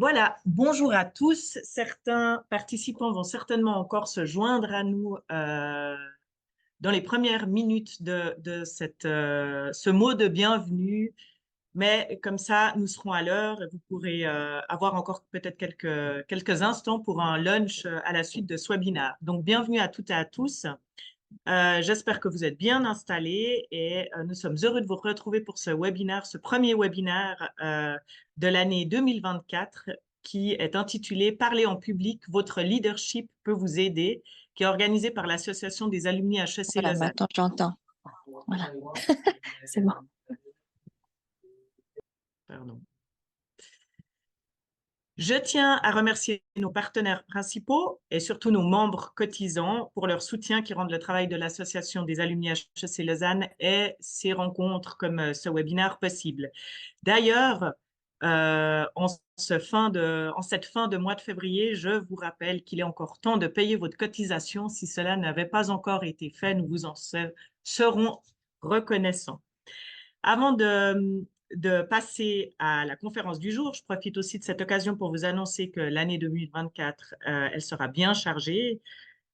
Voilà, bonjour à tous. Certains participants vont certainement encore se joindre à nous dans les premières minutes de ce mot de bienvenue, mais comme ça, nous serons à l'heure et vous pourrez avoir encore peut-être quelques instants pour un lunch à la suite de ce webinaire. Donc, bienvenue à toutes et à tous. J'espère que vous êtes bien installés et nous sommes heureux de vous retrouver pour ce webinaire, ce premier webinaire de l'année 2024 qui est intitulé Parler en public, votre leadership peut vous aider, qui est organisé par l'Association des alumni HEC Voilà, Lausanne. maintenant j'entends. Voilà, c'est bon. Pardon. Je tiens à remercier nos partenaires principaux et surtout nos membres cotisants pour leur soutien qui rendent le travail de l'Association des alumni HEC Lausanne et ces rencontres comme ce webinaire possible. D'ailleurs, en cette fin de mois de février, je vous rappelle qu'il est encore temps de payer votre cotisation. Si cela n'avait pas encore été fait, nous vous en serons reconnaissants. Avant de passer à la conférence du jour, je profite aussi de cette occasion pour vous annoncer que l'année 2024, elle sera bien chargée.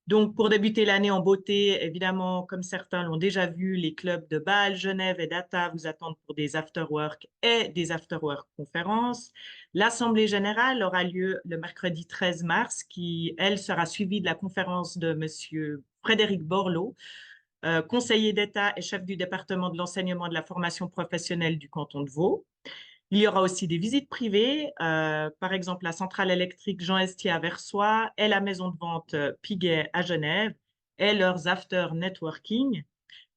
Donc, pour débuter l'année en beauté, évidemment, comme certains l'ont déjà vu, les clubs de Bâle, Genève et Data vous attendent pour des after-work et des after-work conférences. L'Assemblée générale aura lieu le mercredi 13 mars, qui, elle, sera suivie de la conférence de Monsieur Frédéric Borloo, conseiller d'État et chef du département de l'enseignement et de la formation professionnelle du canton de Vaud. Il y aura aussi des visites privées, par exemple la centrale électrique Jean Estier à Versoix et la maison de vente Piguet à Genève et leurs after networking.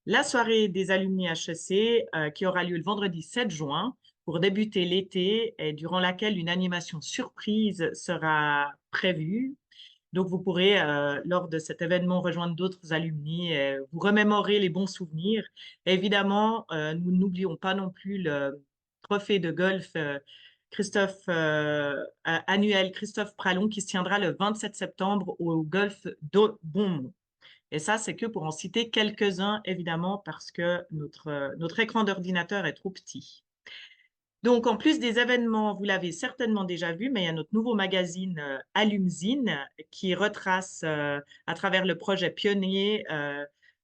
La soirée des alumni HEC qui aura lieu le vendredi 7 juin pour débuter l'été et durant laquelle une animation surprise sera prévue. Donc, vous pourrez, lors de cet événement, rejoindre d'autres alumni et vous remémorer les bons souvenirs. Évidemment, nous n'oublions pas non plus le trophée de golf annuel Christophe Pralon qui se tiendra le 27 septembre au golf de Beaumont. Et ça, c'est que pour en citer quelques-uns, évidemment, parce que notre écran d'ordinateur est trop petit. Donc, en plus des événements, vous l'avez certainement déjà vu, mais il y a notre nouveau magazine Alumzine qui retrace à travers le projet pionnier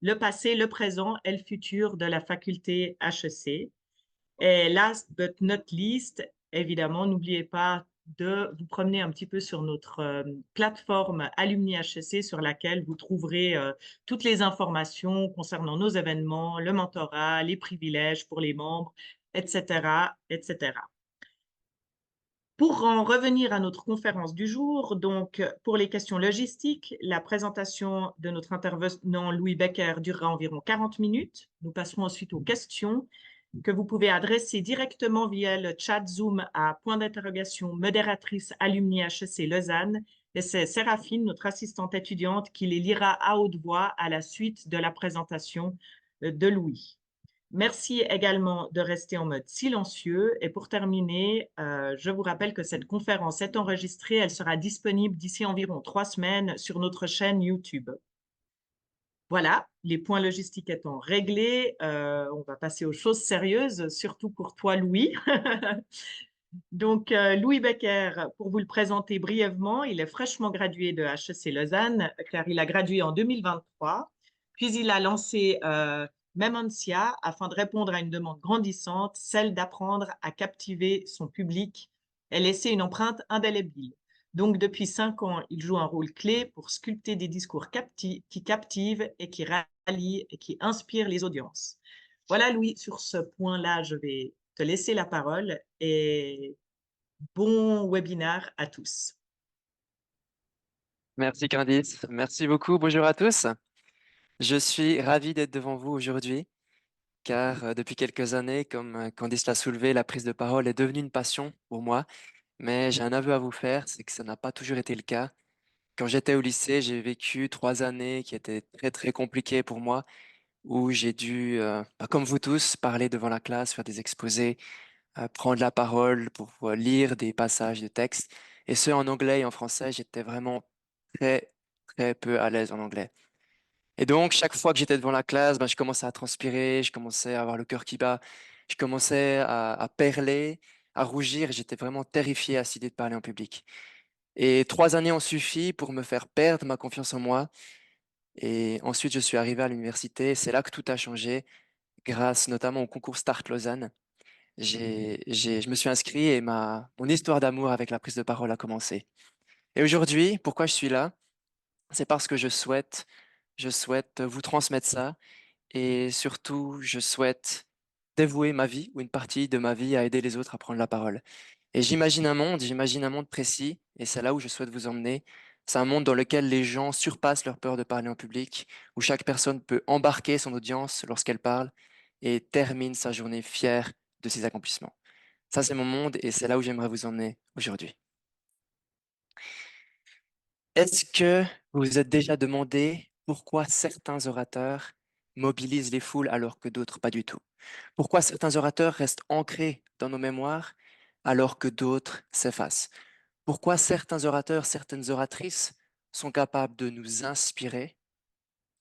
le passé, le présent et le futur de la faculté HEC. Et last but not least, évidemment, n'oubliez pas de vous promener un petit peu sur notre plateforme Alumni HEC sur laquelle vous trouverez toutes les informations concernant nos événements, le mentorat, les privilèges pour les membres, etc., etc. Pour en revenir à notre conférence du jour, donc pour les questions logistiques, la présentation de notre intervenant Louis Becker durera environ 40 minutes. Nous passerons ensuite aux questions que vous pouvez adresser directement via le chat Zoom à point d'interrogation modératrice alumni HEC Lausanne. Et c'est Séraphine, notre assistante étudiante, qui les lira à haute voix à la suite de la présentation de Louis. Merci également de rester en mode silencieux. Et pour terminer, je vous rappelle que cette conférence est enregistrée. Elle sera disponible d'ici environ 3 semaines sur notre chaîne YouTube. Voilà, les points logistiques étant réglés, on va passer aux choses sérieuses, surtout pour toi, Louis. Donc, Louis Becker, pour vous le présenter brièvement, il est fraîchement gradué de HEC Lausanne, car il a gradué en 2023. Puis, il a lancé Memoncia afin de répondre à une demande grandissante, celle d'apprendre à captiver son public et laisser une empreinte indélébile. Donc, depuis 5 ans, il joue un rôle clé pour sculpter des discours qui captivent et qui rallient et qui inspirent les audiences. Voilà, Louis, sur ce point-là, je vais te laisser la parole et bon webinaire à tous. Merci Candice, merci beaucoup. Bonjour à tous. Je suis ravi d'être devant vous aujourd'hui, car depuis quelques années, comme Candice l'a soulevé, la prise de parole est devenue une passion pour moi. Mais j'ai un aveu à vous faire, c'est que ça n'a pas toujours été le cas. Quand j'étais au lycée, j'ai vécu 3 années qui étaient très très compliquées pour moi, où j'ai dû, comme vous tous, parler devant la classe, faire des exposés, prendre la parole pour lire des passages de texte. Et ce, en anglais et en français, j'étais vraiment très très peu à l'aise en anglais. Et donc, chaque fois que j'étais devant la classe, ben, je commençais à transpirer, je commençais à avoir le cœur qui bat, je commençais à perler, à rougir. J'étais vraiment terrifié à cette idée de parler en public. Et 3 années ont suffi pour me faire perdre ma confiance en moi. Et ensuite, je suis arrivé à l'université. C'est là que tout a changé, grâce notamment au concours Start Lausanne. Je me suis inscrit et mon histoire d'amour avec la prise de parole a commencé. Et aujourd'hui, pourquoi je suis là? C'est parce que je souhaite vous transmettre ça et surtout, je souhaite dévouer ma vie ou une partie de ma vie à aider les autres à prendre la parole. Et j'imagine un monde précis, et c'est là où je souhaite vous emmener. C'est un monde dans lequel les gens surpassent leur peur de parler en public, où chaque personne peut embarquer son audience lorsqu'elle parle et termine sa journée fière de ses accomplissements. Ça, c'est mon monde et c'est là où j'aimerais vous emmener aujourd'hui. Est-ce que vous vous êtes déjà demandé pourquoi certains orateurs mobilisent les foules alors que d'autres pas du tout? Pourquoi certains orateurs restent ancrés dans nos mémoires alors que d'autres s'effacent? Pourquoi certains orateurs, certaines oratrices sont capables de nous inspirer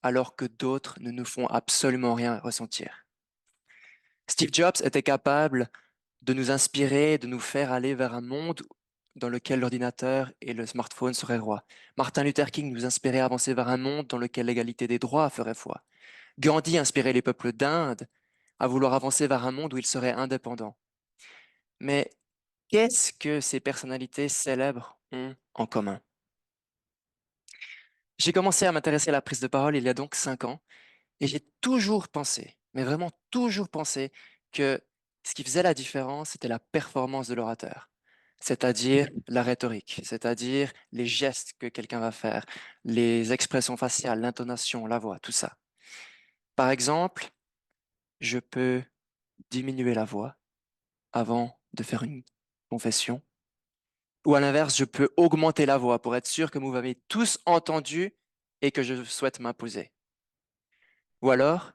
alors que d'autres ne nous font absolument rien ressentir? Steve Jobs était capable de nous inspirer, de nous faire aller vers un monde dans lequel l'ordinateur et le smartphone seraient rois. Martin Luther King nous inspirait à avancer vers un monde dans lequel l'égalité des droits ferait foi. Gandhi inspirait les peuples d'Inde à vouloir avancer vers un monde où ils seraient indépendants. Mais qu'est-ce que ces personnalités célèbres ont en commun? J'ai commencé à m'intéresser à la prise de parole il y a donc 5 ans et j'ai toujours pensé, mais vraiment toujours pensé, que ce qui faisait la différence, c'était la performance de l'orateur, c'est-à-dire la rhétorique, c'est-à-dire les gestes que quelqu'un va faire, les expressions faciales, l'intonation, la voix, tout ça. Par exemple, je peux diminuer la voix avant de faire une confession, ou à l'inverse, je peux augmenter la voix pour être sûr que vous m'avez tous entendu et que je souhaite m'imposer. Ou alors,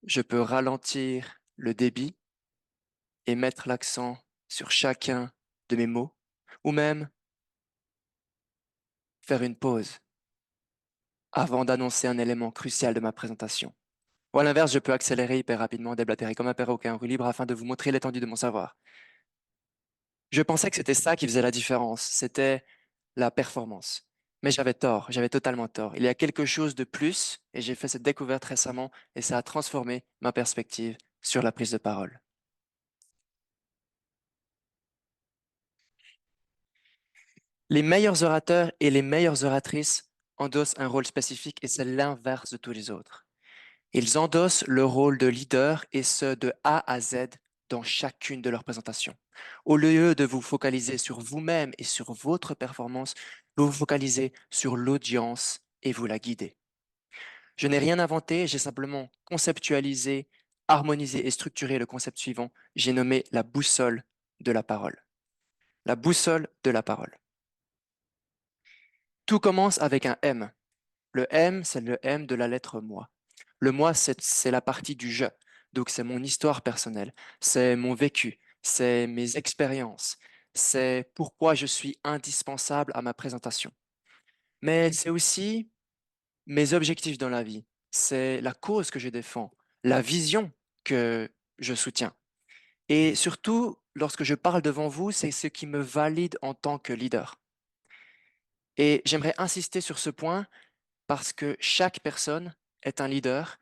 je peux ralentir le débit et mettre l'accent sur chacun de mes mots, ou même faire une pause avant d'annoncer un élément crucial de ma présentation. Ou à l'inverse, je peux accélérer hyper rapidement, déblatérer comme un perroquet en roue libre afin de vous montrer l'étendue de mon savoir. Je pensais que c'était ça qui faisait la différence, c'était la performance. Mais j'avais tort, j'avais totalement tort. Il y a quelque chose de plus, et j'ai fait cette découverte récemment, et ça a transformé ma perspective sur la prise de parole. Les meilleurs orateurs et les meilleures oratrices endossent un rôle spécifique et c'est l'inverse de tous les autres. Ils endossent le rôle de leader et ce de A à Z dans chacune de leurs présentations. Au lieu de vous focaliser sur vous-même et sur votre performance, vous vous focalisez sur l'audience et vous la guidez. Je n'ai rien inventé, j'ai simplement conceptualisé, harmonisé et structuré le concept suivant. J'ai nommé la boussole de la parole. La boussole de la parole. Tout commence avec un M. Le M, c'est le M de la lettre moi. Le moi, c'est la partie du je. Donc, c'est mon histoire personnelle, c'est mon vécu, c'est mes expériences, c'est pourquoi je suis indispensable à ma présentation. Mais c'est aussi mes objectifs dans la vie, c'est la cause que je défends, la vision que je soutiens. Et surtout, lorsque je parle devant vous, c'est ce qui me valide en tant que leader. Et j'aimerais insister sur ce point parce que chaque personne est un leader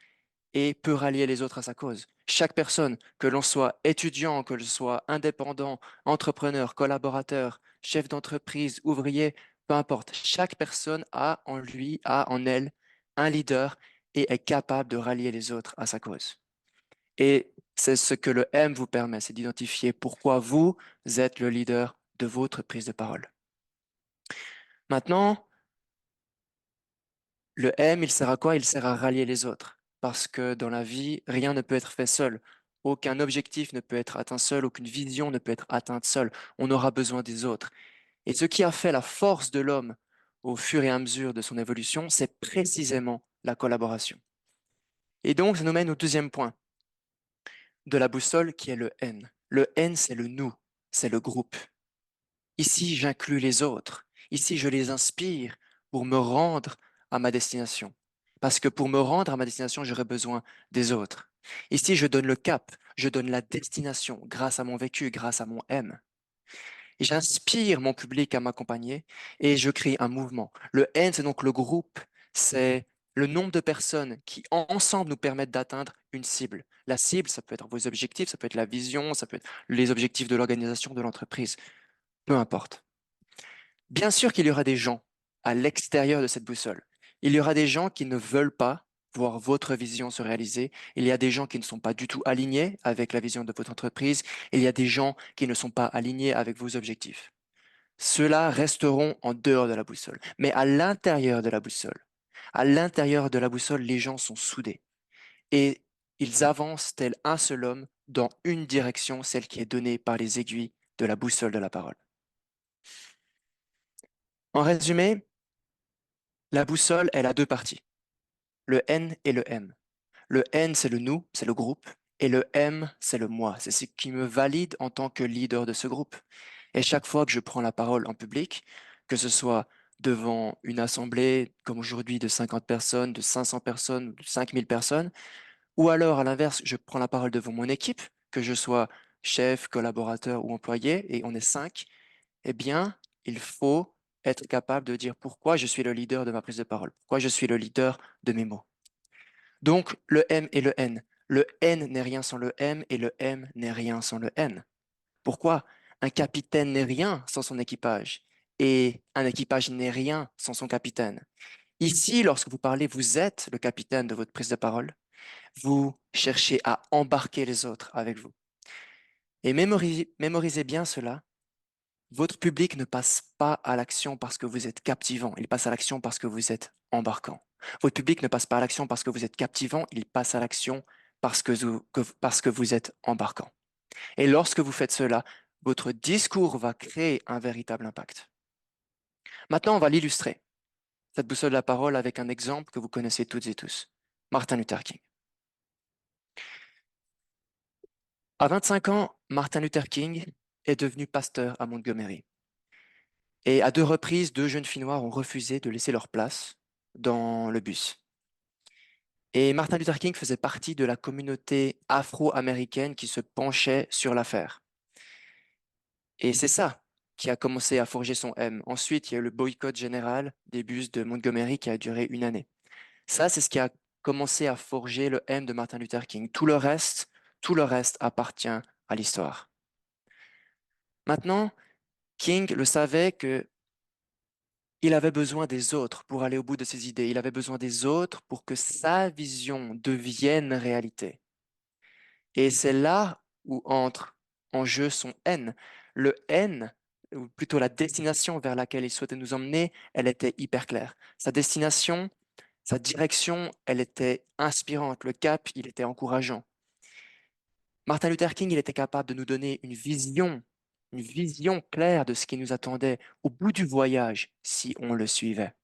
et peut rallier les autres à sa cause. Chaque personne, que l'on soit étudiant, que l'on soit indépendant, entrepreneur, collaborateur, chef d'entreprise, ouvrier, peu importe, chaque personne a en lui, a en elle un leader et est capable de rallier les autres à sa cause. Et c'est ce que le M vous permet, c'est d'identifier pourquoi vous êtes le leader de votre prise de parole. Maintenant, le M, il sert à quoi? Il sert à rallier les autres. Parce que dans la vie, rien ne peut être fait seul. Aucun objectif ne peut être atteint seul, aucune vision ne peut être atteinte seule. On aura besoin des autres. Et ce qui a fait la force de l'homme au fur et à mesure de son évolution, c'est précisément la collaboration. Et donc, ça nous mène au deuxième point de la boussole qui est le N. Le N, c'est le nous, c'est le groupe. Ici, j'inclus les autres. Ici, je les inspire pour me rendre à ma destination. Parce que pour me rendre à ma destination, j'aurai besoin des autres. Ici, je donne le cap. je donne la destination grâce à mon vécu, grâce à mon M. Et j'inspire mon public à m'accompagner et je crée un mouvement. Le N, c'est donc le groupe, c'est le nombre de personnes qui ensemble nous permettent d'atteindre une cible. La cible, ça peut être vos objectifs, ça peut être la vision, ça peut être les objectifs de l'organisation, de l'entreprise, peu importe. Bien sûr qu'il y aura des gens à l'extérieur de cette boussole. Il y aura des gens qui ne veulent pas voir votre vision se réaliser. Il y a des gens qui ne sont pas du tout alignés avec la vision de votre entreprise. Il y a des gens qui ne sont pas alignés avec vos objectifs. Ceux-là resteront en dehors de la boussole. Mais à l'intérieur de la boussole, les gens sont soudés. Et ils avancent tel un seul homme dans une direction, celle qui est donnée par les aiguilles de la boussole de la parole. En résumé, la boussole, elle a deux parties, le N et le M. Le N, c'est le nous, c'est le groupe, et le M, c'est le moi. C'est ce qui me valide en tant que leader de ce groupe. Et chaque fois que je prends la parole en public, que ce soit devant une assemblée comme aujourd'hui de 50 personnes, de 500 personnes, ou de 5000 personnes, ou alors à l'inverse, je prends la parole devant mon équipe, que je sois chef, collaborateur ou employé, et on est 5, eh bien, il faut être capable de dire pourquoi je suis le leader de ma prise de parole, pourquoi je suis le leader de mes mots. Donc, le M et le N. Le N n'est rien sans le M et le M n'est rien sans le N. Pourquoi? Un capitaine n'est rien sans son équipage et un équipage n'est rien sans son capitaine. Ici, lorsque vous parlez, vous êtes le capitaine de votre prise de parole. Vous cherchez à embarquer les autres avec vous. Et mémorisez bien cela. Votre public ne passe pas à l'action parce que vous êtes captivant, il passe à l'action parce que vous êtes embarquant. Votre public ne passe pas à l'action parce que vous êtes captivant, il passe à l'action parce que vous êtes embarquant. Et lorsque vous faites cela, votre discours va créer un véritable impact. Maintenant, on va l'illustrer, cette boussole de la parole, avec un exemple que vous connaissez toutes et tous, Martin Luther King. À 25 ans, Martin Luther King est devenu pasteur à Montgomery. Et à deux reprises, deux jeunes filles noires ont refusé de laisser leur place dans le bus. Et Martin Luther King faisait partie de la communauté afro-américaine qui se penchait sur l'affaire. Et c'est ça qui a commencé à forger son M. Ensuite, il y a eu le boycott général des bus de Montgomery qui a duré une année. Ça, c'est ce qui a commencé à forger le M de Martin Luther King. Tout le reste appartient à l'histoire. Maintenant, King le savait que il avait besoin des autres pour aller au bout de ses idées. Il avait besoin des autres pour que sa vision devienne réalité. Et c'est là où entre en jeu son N. Le N, ou plutôt la destination vers laquelle il souhaitait nous emmener, elle était hyper claire. Sa destination, sa direction, elle était inspirante. Le cap, il était encourageant. Martin Luther King, il était capable de nous donner une vision claire de ce qui nous attendait au bout du voyage si on le suivait.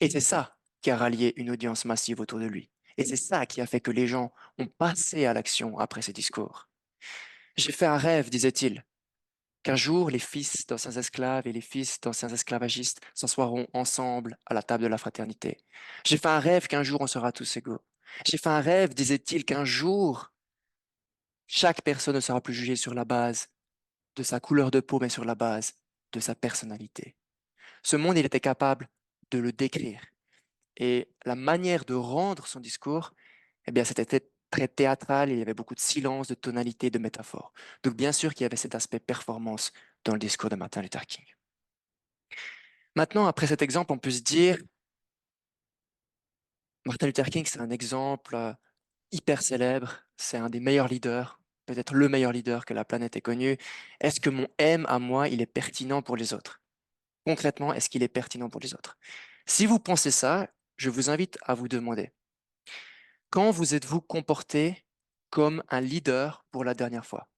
Et c'est ça qui a rallié une audience massive autour de lui. Et c'est ça qui a fait que les gens ont passé à l'action après ses discours. J'ai fait un rêve, disait-il, qu'un jour les fils d'anciens esclaves et les fils d'anciens esclavagistes s'assoiront ensemble à la table de la fraternité. J'ai fait un rêve qu'un jour on sera tous égaux. J'ai fait un rêve, disait-il, qu'un jour chaque personne ne sera plus jugée sur la base de sa couleur de peau, mais sur la base de sa personnalité. Ce monde, il était capable de le décrire. Et la manière de rendre son discours, eh bien, c'était très théâtral, il y avait beaucoup de silence, de tonalité, de métaphores. Donc, bien sûr qu'il y avait cet aspect performance dans le discours de Martin Luther King. Maintenant, après cet exemple, on peut se dire, Martin Luther King, c'est un exemple hyper célèbre, c'est un des meilleurs leaders, peut-être le meilleur leader que la planète ait connu. Est-ce que mon M à moi, il est pertinent pour les autres? Concrètement, est-ce qu'il est pertinent pour les autres? Si vous pensez ça, je vous invite à vous demander, quand vous êtes-vous comporté comme un leader pour la dernière fois?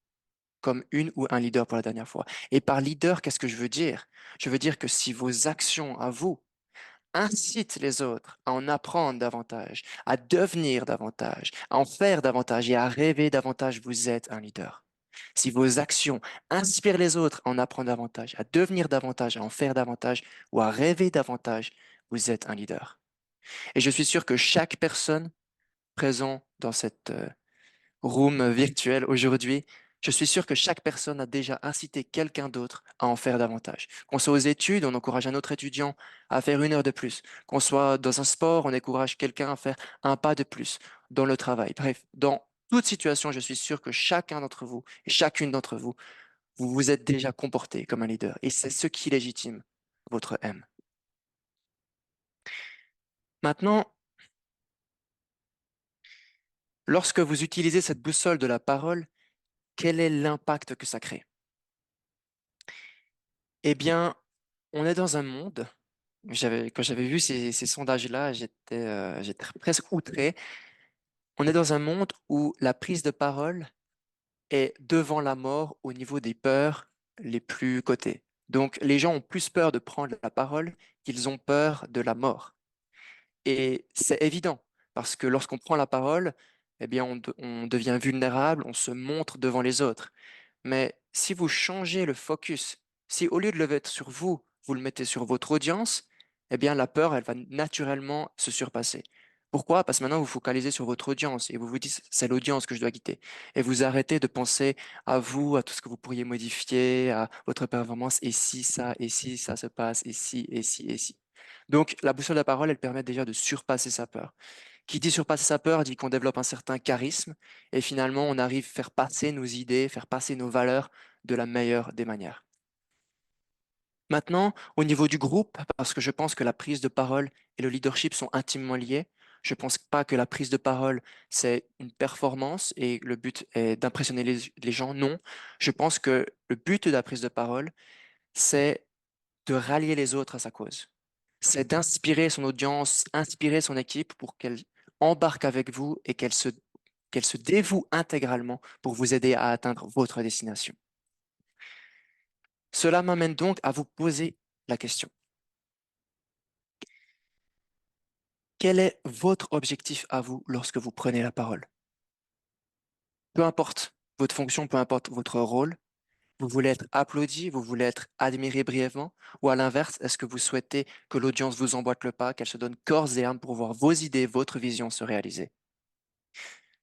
Comme une ou un leader pour la dernière fois. Et par leader, qu'est-ce que je veux dire? Je veux dire que si vos actions à vous incitent les autres à en apprendre davantage, à devenir davantage, à en faire davantage et à rêver davantage, vous êtes un leader. Si vos actions inspirent les autres à en apprendre davantage, à devenir davantage, à en faire davantage ou à rêver davantage, vous êtes un leader. Et je suis sûr que chaque personne présente room virtuel aujourd'hui, je suis sûr que chaque personne a déjà incité quelqu'un d'autre à en faire davantage. Qu'on soit aux études, on encourage un autre étudiant à faire 1 heure de plus. Qu'on soit dans un sport, on encourage quelqu'un à faire un pas de plus dans le travail. Bref, dans toute situation, je suis sûr que chacun d'entre vous et chacune d'entre vous, vous vous êtes déjà comporté comme un leader. Et c'est ce qui légitime votre M. Maintenant, lorsque vous utilisez cette boussole de la parole, quel est l'impact que ça crée? Eh bien, on est dans un monde, quand j'avais vu ces sondages-là, j'étais presque outré. On est dans un monde où la prise de parole est devant la mort au niveau des peurs les plus cotées. Donc, les gens ont plus peur de prendre la parole qu'ils ont peur de la mort. Et c'est évident, parce que lorsqu'on prend la parole, eh bien, on devient vulnérable, on se montre devant les autres. Mais si vous changez le focus, si au lieu de le mettre sur vous, vous le mettez sur votre audience, eh bien, la peur, elle va naturellement se surpasser. Pourquoi? Parce que maintenant, vous focalisez sur votre audience et vous vous dites, c'est l'audience que je dois quitter. Et vous arrêtez de penser à vous, à tout ce que vous pourriez modifier, à votre performance, et si ça se passe, et si, et si, et si. Donc, la boussole de la parole, elle permet déjà de surpasser sa peur. Qui dit surpasser sa peur dit qu'on développe un certain charisme et finalement on arrive à faire passer nos idées, faire passer nos valeurs de la meilleure des manières. Maintenant, au niveau du groupe, parce que je pense que la prise de parole et le leadership sont intimement liés, je ne pense pas que la prise de parole, c'est une performance et le but est d'impressionner les gens. Non, je pense que le but de la prise de parole, c'est de rallier les autres à sa cause. C'est d'inspirer son audience, inspirer son équipe pour qu'elle embarque avec vous et qu'elle se dévoue intégralement pour vous aider à atteindre votre destination. Cela m'amène donc à vous poser la question. Quel est votre objectif à vous lorsque vous prenez la parole? Peu importe votre fonction, peu importe votre rôle, vous voulez être applaudi, vous voulez être admiré brièvement, ou à l'inverse, est-ce que vous souhaitez que l'audience vous emboîte le pas, qu'elle se donne corps et âme pour voir vos idées, votre vision se réaliser?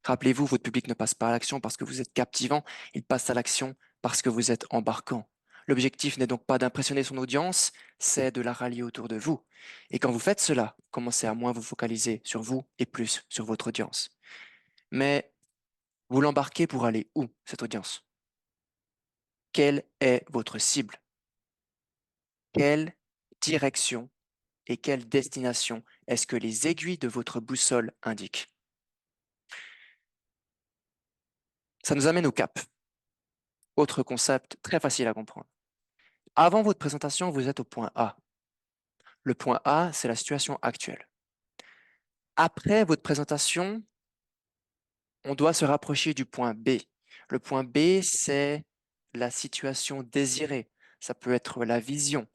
Rappelez-vous, votre public ne passe pas à l'action parce que vous êtes captivant, il passe à l'action parce que vous êtes embarquant. L'objectif n'est donc pas d'impressionner son audience, c'est de la rallier autour de vous. Et quand vous faites cela, commencez à moins vous focaliser sur vous et plus sur votre audience. Mais vous l'embarquez pour aller où, cette audience? Quelle est votre cible? Quelle direction et quelle destination est-ce que les aiguilles de votre boussole indiquent? Ça nous amène au cap. Autre concept très facile à comprendre. Avant votre présentation, vous êtes au point A. Le point A, c'est la situation actuelle. Après votre présentation, on doit se rapprocher du point B. Le point B, c'est la situation désirée. Ça peut être la vision.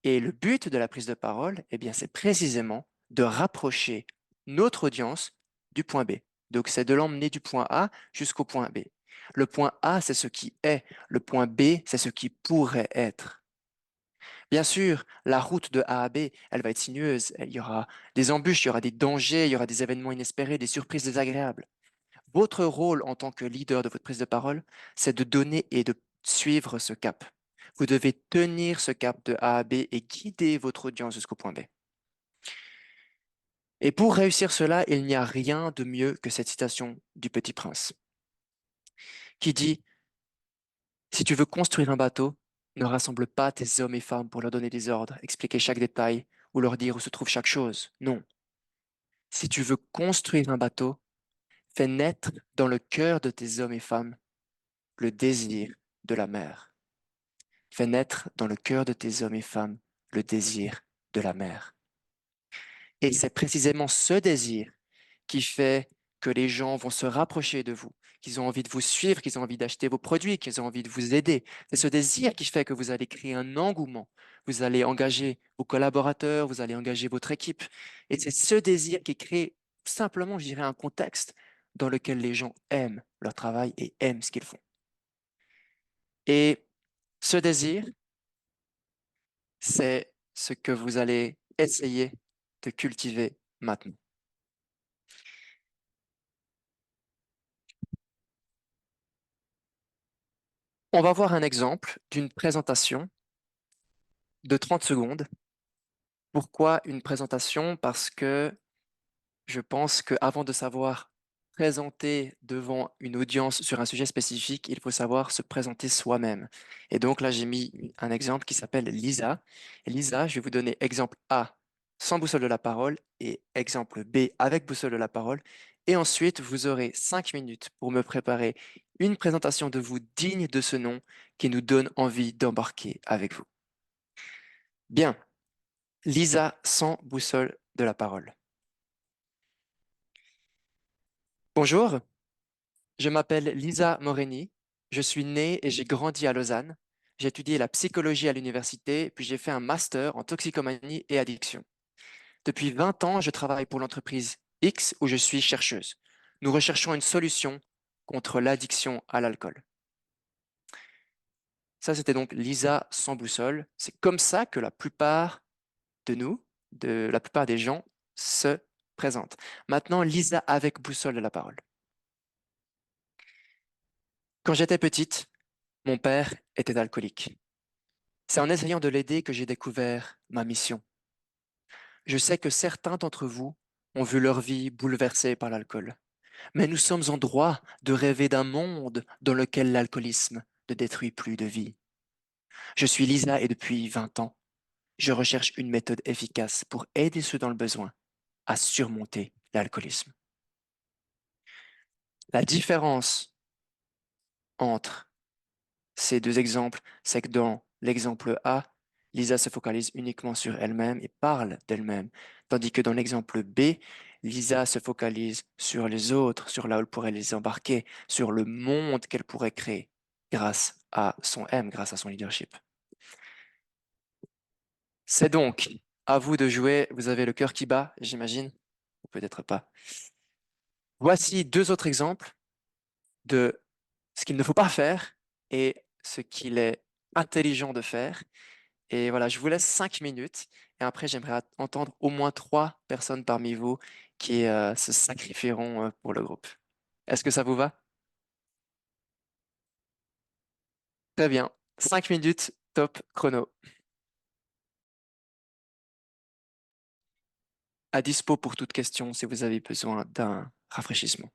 Et le but de la prise de parole, eh bien, c'est précisément de rapprocher notre audience du point B. Donc, c'est de l'emmener du point A jusqu'au point B. Le point A, c'est ce qui est. Le point B, c'est ce qui pourrait être. Bien sûr, la route de A à B, elle va être sinueuse. Il y aura des embûches, il y aura des dangers, il y aura des événements inespérés, des surprises désagréables. Votre rôle en tant que leader de votre prise de parole, c'est de donner et de suivre ce cap. Vous devez tenir ce cap de A à B et guider votre audience jusqu'au point B. Et pour réussir cela, il n'y a rien de mieux que cette citation du Petit Prince, qui dit, si tu veux construire un bateau, ne rassemble pas tes hommes et femmes pour leur donner des ordres, expliquer chaque détail ou leur dire où se trouve chaque chose. Non. Si tu veux construire un bateau, fais naître dans le cœur de tes hommes et femmes le désir de la mer. Fais naître dans le cœur de tes hommes et femmes le désir de la mer. Et c'est précisément ce désir qui fait que les gens vont se rapprocher de vous, qu'ils ont envie de vous suivre, qu'ils ont envie d'acheter vos produits, qu'ils ont envie de vous aider. C'est ce désir qui fait que vous allez créer un engouement. Vous allez engager vos collaborateurs, vous allez engager votre équipe. Et c'est ce désir qui crée simplement, je dirais, un contexte dans lequel les gens aiment leur travail et aiment ce qu'ils font. Et ce désir, c'est ce que vous allez essayer de cultiver maintenant. On va voir un exemple d'une présentation de 30 secondes. Pourquoi une présentation? Parce que je pense qu'avant de savoir présenter devant une audience sur un sujet spécifique, il faut savoir se présenter soi-même. Et donc là, j'ai mis un exemple qui s'appelle Lisa. Et Lisa, je vais vous donner exemple A sans boussole de la parole et exemple B avec boussole de la parole. Et ensuite, vous aurez 5 minutes pour me préparer une présentation de vous digne de ce nom qui nous donne envie d'embarquer avec vous. Bien, Lisa sans boussole de la parole. Bonjour, je m'appelle Lisa Moreni. Je suis née et j'ai grandi à Lausanne. J'ai étudié la psychologie à l'université, puis j'ai fait un master en toxicomanie et addiction. Depuis 20 ans, je travaille pour l'entreprise X où je suis chercheuse. Nous recherchons une solution contre l'addiction à l'alcool. Ça, c'était donc Lisa sans boussole. C'est comme ça que la plupart de nous, de la plupart des gens, se présentent. Maintenant, Lisa avec boussole de la parole. Quand j'étais petite, mon père était alcoolique. C'est en essayant de l'aider que j'ai découvert ma mission. Je sais que certains d'entre vous ont vu leur vie bouleversée par l'alcool, mais nous sommes en droit de rêver d'un monde dans lequel l'alcoolisme ne détruit plus de vie. Je suis Lisa et depuis 20 ans, je recherche une méthode efficace pour aider ceux dans le besoin à surmonter l'alcoolisme. La différence entre ces deux exemples, c'est que dans l'exemple A, Lisa se focalise uniquement sur elle-même et parle d'elle-même, tandis que dans l'exemple B, Lisa se focalise sur les autres, sur là où elle pourrait les embarquer, sur le monde qu'elle pourrait créer grâce à son M, grâce à son leadership. C'est donc à vous de jouer. Vous avez le cœur qui bat, j'imagine, ou peut-être pas. Voici deux autres exemples de ce qu'il ne faut pas faire et ce qu'il est intelligent de faire. Et voilà, je vous laisse 5 minutes. Et après, j'aimerais entendre au moins 3 personnes parmi vous qui se sacrifieront pour le groupe. Est-ce que ça vous va? Très bien. 5 minutes, top chrono. À dispo pour toute question si vous avez besoin d'un rafraîchissement.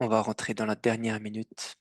On va rentrer dans la dernière minute.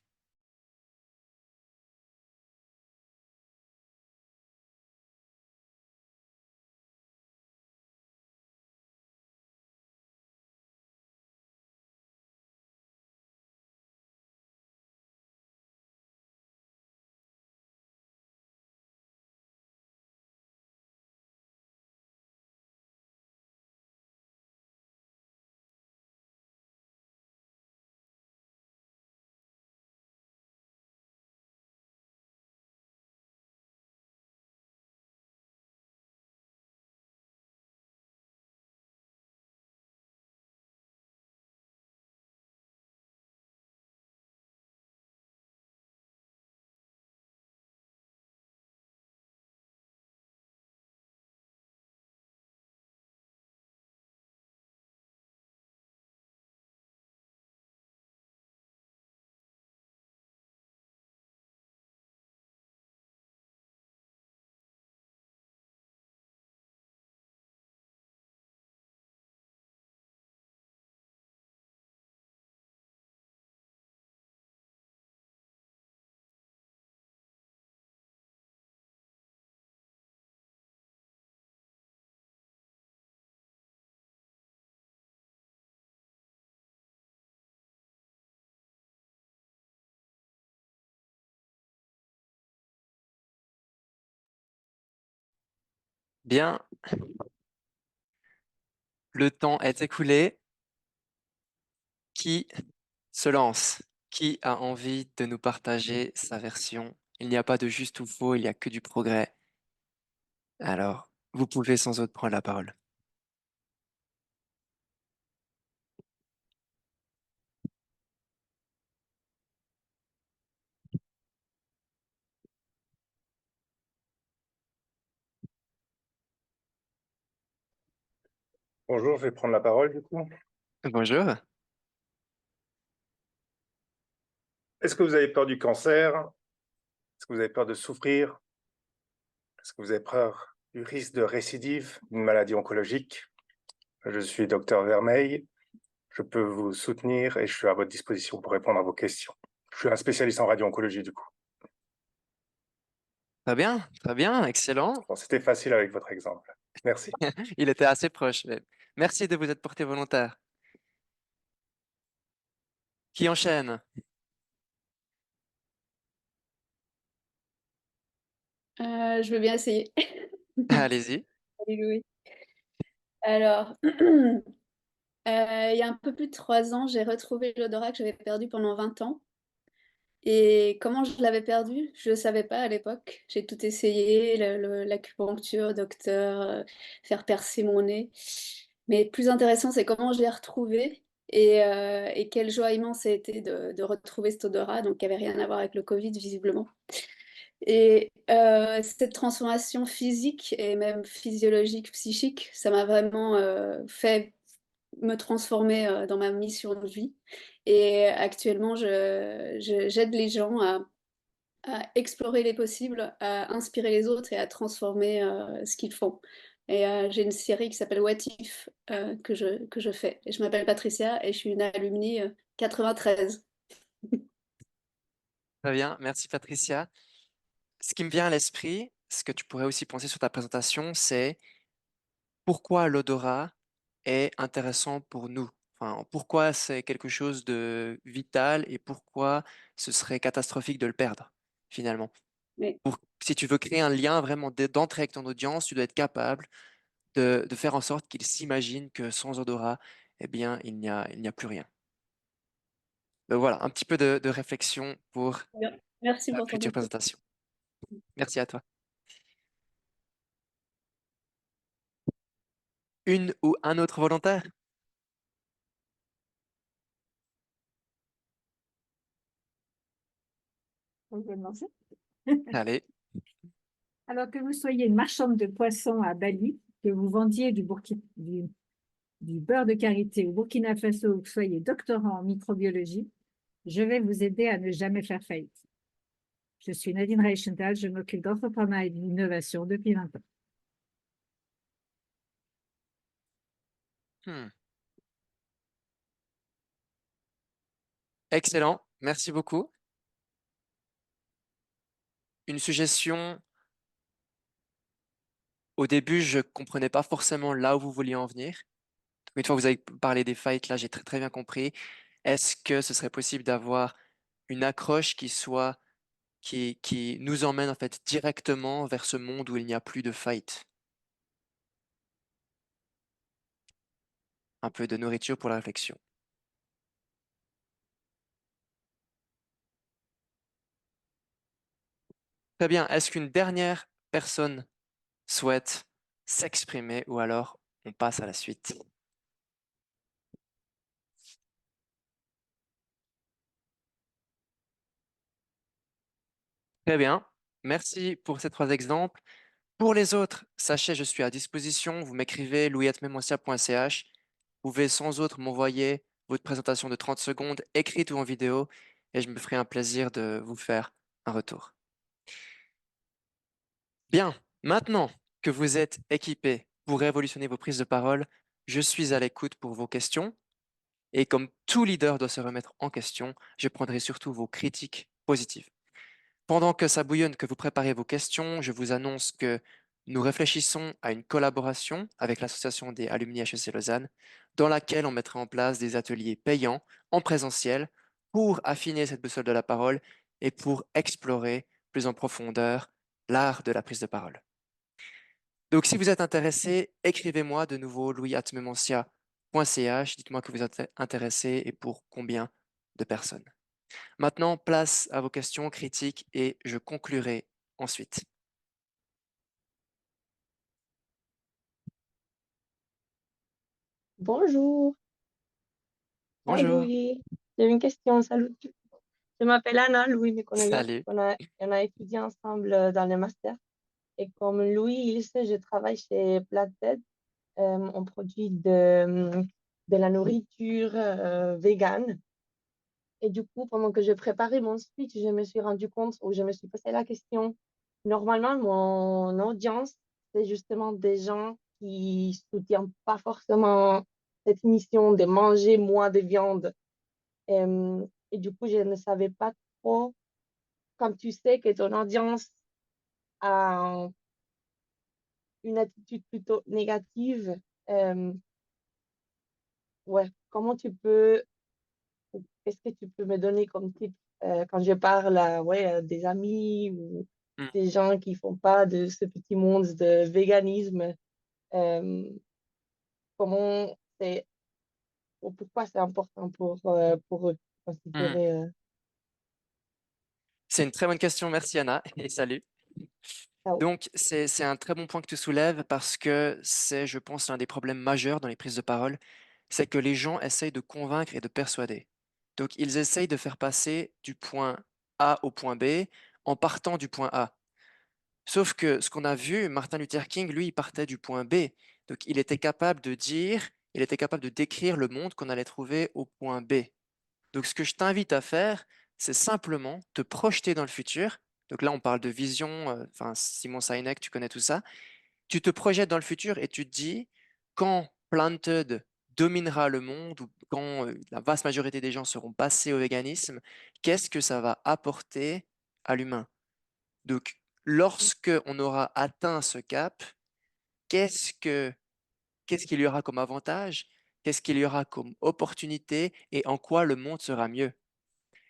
Bien, le temps est écoulé. Qui se lance? Qui a envie de nous partager sa version? Il n'y a pas de juste ou faux, il n'y a que du progrès. Alors, vous pouvez sans autre prendre la parole. Bonjour, je vais prendre la parole du coup. Bonjour. Est-ce que vous avez peur du cancer? Est-ce que vous avez peur de souffrir? Est-ce que vous avez peur du risque de récidive d'une maladie oncologique? Je suis docteur Vermeil. Je peux vous soutenir et je suis à votre disposition pour répondre à vos questions. Je suis un spécialiste en radio-oncologie du coup. Très bien, excellent. Bon, c'était facile avec votre exemple. Merci. Il était assez proche. Mais merci de vous être porté volontaire. Qui enchaîne? Je veux bien essayer. Allez-y. Salut Louis. Alors, il y a un peu plus de 3 ans, j'ai retrouvé l'odorat que j'avais perdu pendant 20 ans. Et comment je l'avais perdu? Je ne savais pas à l'époque. J'ai tout essayé, l'acupuncture, docteur, faire percer mon nez. Mais plus intéressant, c'est comment je l'ai retrouvé et quelle joie immense ça a été de retrouver cet odorat, donc qui n'avait rien à voir avec le Covid, visiblement. Et cette transformation physique et même physiologique, psychique, ça m'a vraiment fait me transformer dans ma mission de vie. Et actuellement, j'aide les gens à explorer les possibles, à inspirer les autres et à transformer ce qu'ils font. Et j'ai une série qui s'appelle What If que je fais. Et je m'appelle Patricia et je suis une alumni 93. Très bien, merci Patricia. Ce qui me vient à l'esprit, ce que tu pourrais aussi penser sur ta présentation, c'est pourquoi l'odorat est intéressant pour nous. Enfin, pourquoi c'est quelque chose de vital et pourquoi ce serait catastrophique de le perdre, finalement. Mais Si tu veux créer un lien vraiment d'entrée avec ton audience, tu dois être capable de faire en sorte qu'ils s'imaginent que sans odorat, eh bien, il n'y a plus rien. Donc voilà, un petit peu de réflexion pour bien. Merci la pour ton future écoute. présentation. Merci à toi. Une ou un autre volontaire? Vous pouvez me lancer. Allez, Alors que vous soyez une marchande de poissons à Bali, que vous vendiez du beurre de karité au Burkina Faso ou que vous soyez doctorant en microbiologie, je vais vous aider à ne jamais faire faillite. Je suis Nadine Reichenthal, je m'occupe d'entrepreneuriat et d'innovation depuis 20 ans. hmm, Excellent, merci beaucoup. Une suggestion, au début, je comprenais pas forcément là où vous vouliez en venir. Une fois que vous avez parlé des fights, là, j'ai très très bien compris. Est-ce que ce serait possible d'avoir une accroche qui nous emmène en fait directement vers ce monde où il n'y a plus de fight? Un peu de nourriture pour la réflexion. Très bien. Est-ce qu'une dernière personne souhaite s'exprimer ou alors on passe à la suite? Très bien. Merci pour ces trois exemples. Pour les autres, sachez, je suis à disposition. Vous m'écrivez louis@memoncia.ch. Vous pouvez sans autre m'envoyer votre présentation de 30 secondes, écrite ou en vidéo, et je me ferai un plaisir de vous faire un retour. Bien, maintenant que vous êtes équipés pour révolutionner vos prises de parole, je suis à l'écoute pour vos questions. Et comme tout leader doit se remettre en question, je prendrai surtout vos critiques positives. Pendant que ça bouillonne, que vous préparez vos questions, je vous annonce que nous réfléchissons à une collaboration avec l'association des alumni HEC Lausanne, dans laquelle on mettra en place des ateliers payants en présentiel pour affiner cette boussole de la parole et pour explorer plus en profondeur l'art de la prise de parole. Donc, si vous êtes intéressé, écrivez-moi de nouveau louis@memoncia.ch. Dites-moi que vous êtes intéressé et pour combien de personnes. Maintenant, place à vos questions critiques et je conclurai ensuite. Bonjour, hi Bonjour. Louis. J'ai une question, salut. Je m'appelle Anna, Louis me connaît bien. Salut. On a étudié ensemble dans le master. Et comme Louis, il sait, je travaille chez Plated. On produit de la nourriture végane. Et du coup, pendant que je préparais mon speech, je me suis rendu compte, ou je me suis posé la question, normalement, mon audience, c'est justement des gens qui soutiennent pas forcément cette mission de manger moins de viande. Et du coup, je ne savais pas trop, comme tu sais que ton audience a une attitude plutôt négative, euh, ouais, comment tu peux, qu'est-ce que tu peux me donner comme tip quand je parle à des amis ou Hmm. des gens qui font pas de ce petit monde de véganisme, euh, comment c'est, ou pourquoi c'est important pour eux de Hmm. considérer C'est une très bonne question, merci Anna et salut. ça. Donc, c'est un très bon point que tu soulèves parce que c'est, je pense, l'un des problèmes majeurs dans les prises de parole, c'est que les gens essayent de convaincre et de persuader. Donc, ils essayent de faire passer du point A au point B en partant du point A. Sauf que ce qu'on a vu, Martin Luther King, lui, il partait du point B. Donc, il était capable de dire, il était capable de décrire le monde qu'on allait trouver au point B. Donc, ce que je t'invite à faire, c'est simplement te projeter dans le futur. Donc là, on parle de vision, enfin, Simon Sinek, tu connais tout ça. Tu te projettes dans le futur et tu te dis, quand Planted dominera le monde ou quand la vaste majorité des gens seront passés au véganisme, qu'est-ce que ça va apporter à l'humain? Donc, lorsque on aura atteint ce cap, qu'est-ce que, qu'est-ce qu'il y aura comme avantage? Qu'est-ce qu'il y aura comme opportunité et en quoi le monde sera mieux?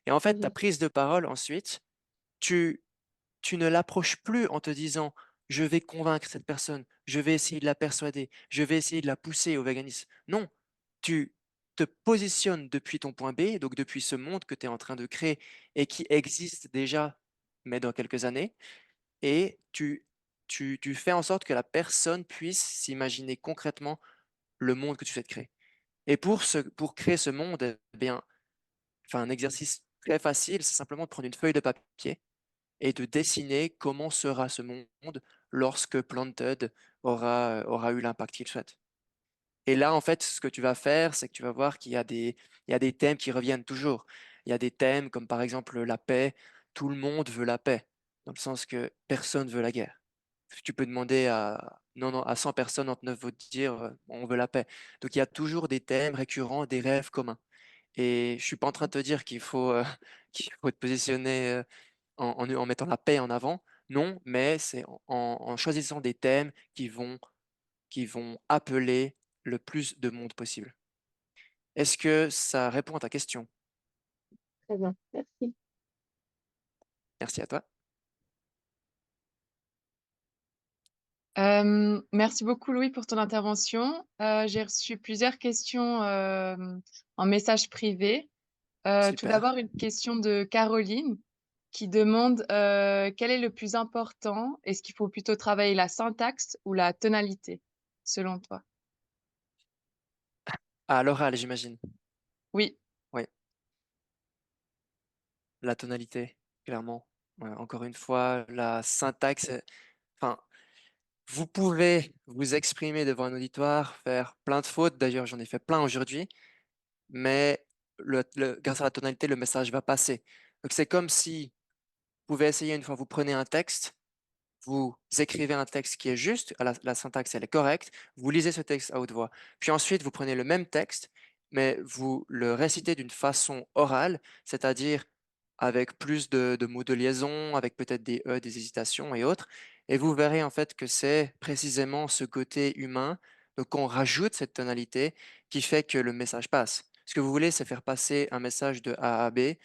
Et en fait, ta Mhm, prise de parole ensuite, tu, tu ne l'approches plus en te disant, je vais convaincre cette personne, je vais essayer de la persuader, je vais essayer de la pousser au véganisme. Non, tu te positionnes depuis ton point B, donc depuis ce monde que tu es en train de créer et qui existe déjà, mais dans quelques années, et tu fais en sorte que la personne puisse s'imaginer concrètement le monde que tu souhaites créer. Et pour créer ce monde, eh bien, enfin, un exercice très facile, c'est simplement de prendre une feuille de papier et de dessiner comment sera ce monde lorsque Planted aura eu l'impact qu'il souhaite. Et là, en fait, ce que tu vas faire, c'est que tu vas voir il y a des thèmes qui reviennent toujours. Il y a des thèmes comme par exemple la paix. Tout le monde veut la paix, dans le sens que personne veut la guerre. Tu peux demander à, non, non, à 100 personnes, 99 vont te dire on veut la paix. Donc il y a toujours des thèmes récurrents, des rêves communs. Et je suis pas en train de te dire qu'il faut, qu'il faut te positionner en mettant la paix en avant. Non, mais c'est en choisissant des thèmes qui vont appeler le plus de monde possible. Est-ce que ça répond à ta question? Très bien, merci. Merci à toi. Merci beaucoup, Louis, pour ton intervention. J'ai reçu plusieurs questions en message privé. Tout Super. d'abord, une question de Caroline qui demande quel est le plus important? Est-ce qu'il faut plutôt travailler la syntaxe ou la tonalité, selon toi? À l'oral, j'imagine. Oui, Oui, la tonalité, clairement. Ouais, encore une fois, la syntaxe, enfin, vous pouvez vous exprimer devant un auditoire, faire plein de fautes. D'ailleurs, j'en ai fait plein aujourd'hui, mais grâce à la tonalité, le message va passer. Donc, c'est comme si vous pouvez essayer une fois, vous prenez un texte, vous écrivez un texte qui est juste, la syntaxe elle est correcte, vous lisez ce texte à haute voix. Puis ensuite, vous prenez le même texte, mais vous le récitez d'une façon orale, c'est-à-dire avec plus de mots de liaison, avec peut-être des e, des hésitations et autres. Et vous verrez en fait que c'est précisément ce côté humain, donc on rajoute cette tonalité qui fait que le message passe. Ce que vous voulez, c'est faire passer un message de A à B.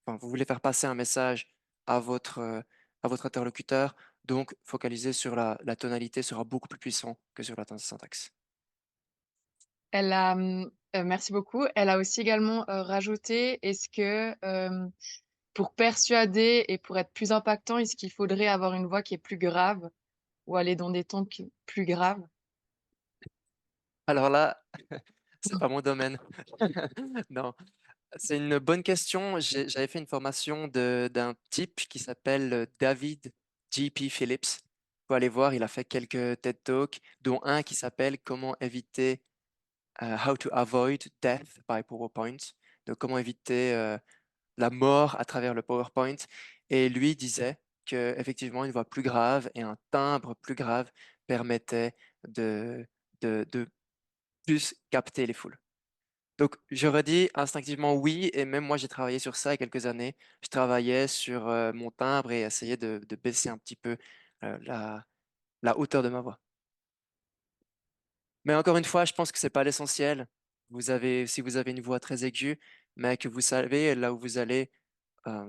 Enfin, vous voulez faire passer un message à votre interlocuteur, donc focaliser sur la tonalité sera beaucoup plus puissant que sur la syntaxe. elle a, merci beaucoup. Elle a aussi également rajouté, est-ce que pour persuader et pour être plus impactant, est-ce qu'il faudrait avoir une voix qui est plus grave ou aller dans des tons plus graves? Alors là, c'est pas mon domaine. Non, c'est une bonne question. J'avais fait une formation d'un type qui s'appelle David J.P. Phillips. Faut aller voir, il a fait quelques TED Talks, dont un qui s'appelle Comment éviter How to avoid death by PowerPoint. Donc, comment éviter la mort à travers le PowerPoint. Et lui disait que effectivement une voix plus grave et un timbre plus grave permettait de plus capter les foules. Donc, j'aurais dit instinctivement oui, et même moi j'ai travaillé sur ça il y a quelques années. Je travaillais sur mon timbre et essayais de baisser un petit peu la hauteur de ma voix. Mais encore une fois, je pense que c'est pas l'essentiel. Si vous avez une voix très aiguë, mais que vous savez là où vous allez, euh,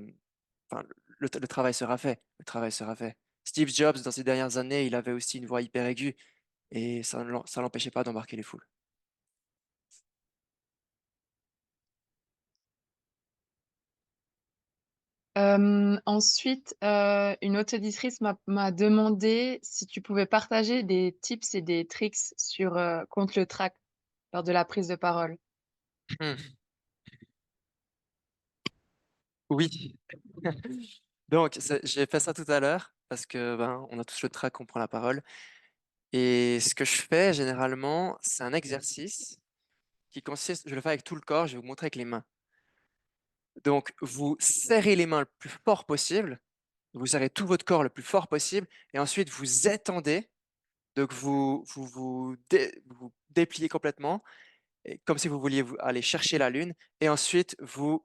enfin, le travail sera fait. Le travail sera fait. Steve Jobs, dans ses dernières années, il avait aussi une voix hyper aiguë et ça l'empêchait pas d'embarquer les foules. Ensuite, une autre auditrice m'a demandé si tu pouvais partager des tips et des tricks sur contre le trac lors de la prise de parole. Hmm. Oui. Donc, j'ai fait ça tout à l'heure parce que ben, on a tous le trac, on prend la parole. Et ce que je fais généralement, c'est un exercice qui consiste, je le fais avec tout le corps, je vais vous montrer avec les mains. Donc, vous serrez les mains le plus fort possible, vous serrez tout votre corps le plus fort possible, et ensuite vous étendez, donc vous dépliez complètement, et comme si vous vouliez aller chercher la lune, et ensuite vous